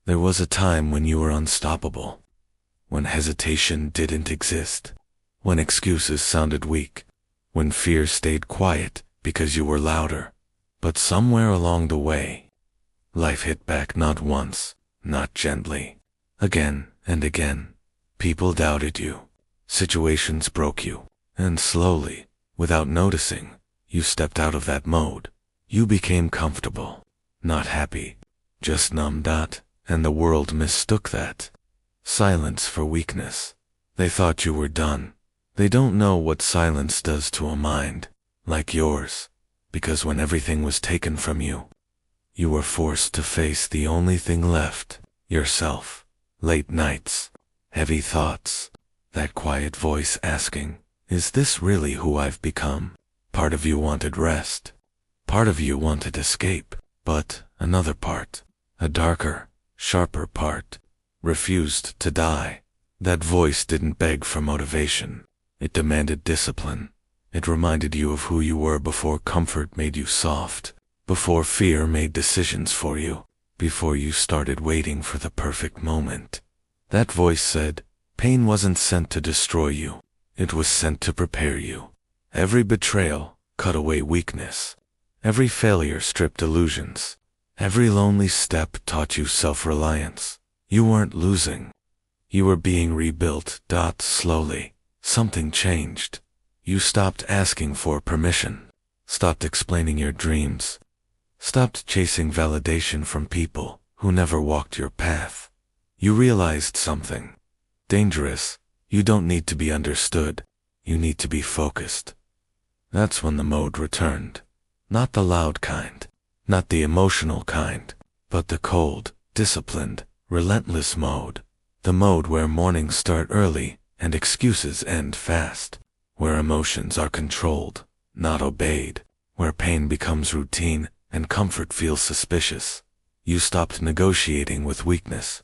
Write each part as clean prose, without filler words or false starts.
There was a time when you were unstoppable, when hesitation didn't exist, when excuses sounded weak, when fear stayed quiet because you were louder. But somewhere along the way, life hit back not once, not gently, again and again. People doubted you, situations broke you, and slowly, without noticing, you stepped out of that mode. You became comfortable, not happy, just numb. And the world mistook that silence for weakness. They thought you were done. They don't know what silence does to a mind like yours, because when everything was taken from you, you were forced to face the only thing left, yourself. Late nights, heavy thoughts, that quiet voice asking, is this really who I've become? Part of you wanted rest. Part of you wanted escape. But another part, a darker, sharper part, refused to die. That voice didn't beg for motivation. It demanded discipline. It reminded you of who you were before comfort made you soft, before fear made decisions for you, before you started waiting for the perfect moment. That voice said, pain wasn't sent to destroy you. It was sent to prepare you. Every betrayal cut away weakness. Every failure stripped illusions. Every lonely step taught you self-reliance. You weren't losing. You were being rebuilt. Slowly, something changed. You stopped asking for permission, stopped explaining your dreams, stopped chasing validation from people who never walked your path. You realized something dangerous. You don't need to be understood. You need to be focused. That's when the mode returned. Not the loud kind, not the emotional kind, but the cold, disciplined, relentless mode. The mode where mornings start early and excuses end fast, where emotions are controlled, not obeyed, where pain becomes routine and comfort feels suspicious. You stopped negotiating with weakness.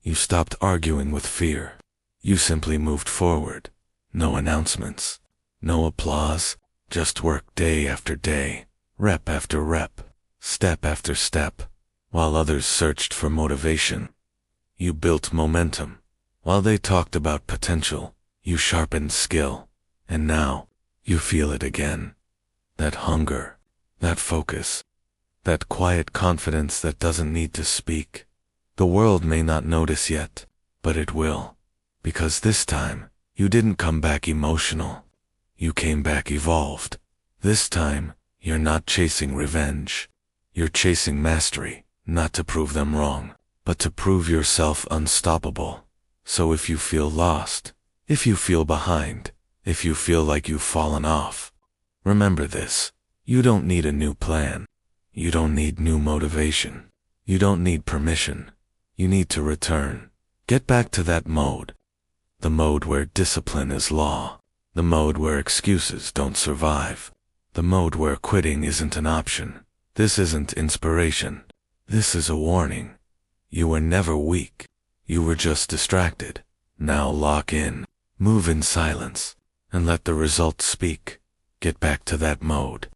You stopped arguing with fear. You simply moved forward. No announcements, no applause, just work day after day, rep after rep, step after step. While others searched for motivation, you built momentum. While they talked about potential, you sharpened skill. And now, you feel it again. That hunger, that focus, that quiet confidence that doesn't need to speak. The world may not notice yet, but it will. Because this time, you didn't come back emotional. You came back evolved. This time, you're not chasing revenge. You're chasing mastery, not to prove them wrong, but to prove yourself unstoppable. So if you feel lost, if you feel behind, if you feel like you've fallen off, remember this. You don't need a new plan. You don't need new motivation. You don't need permission. You need to return. Get back to that mode. The mode where discipline is law. The mode where excuses don't survive. The mode where quitting isn't an option. This isn't inspiration. This is a warning. You were never weak. You were just distracted. Now lock in. Move in silence. And let the results speak. Get back to that mode.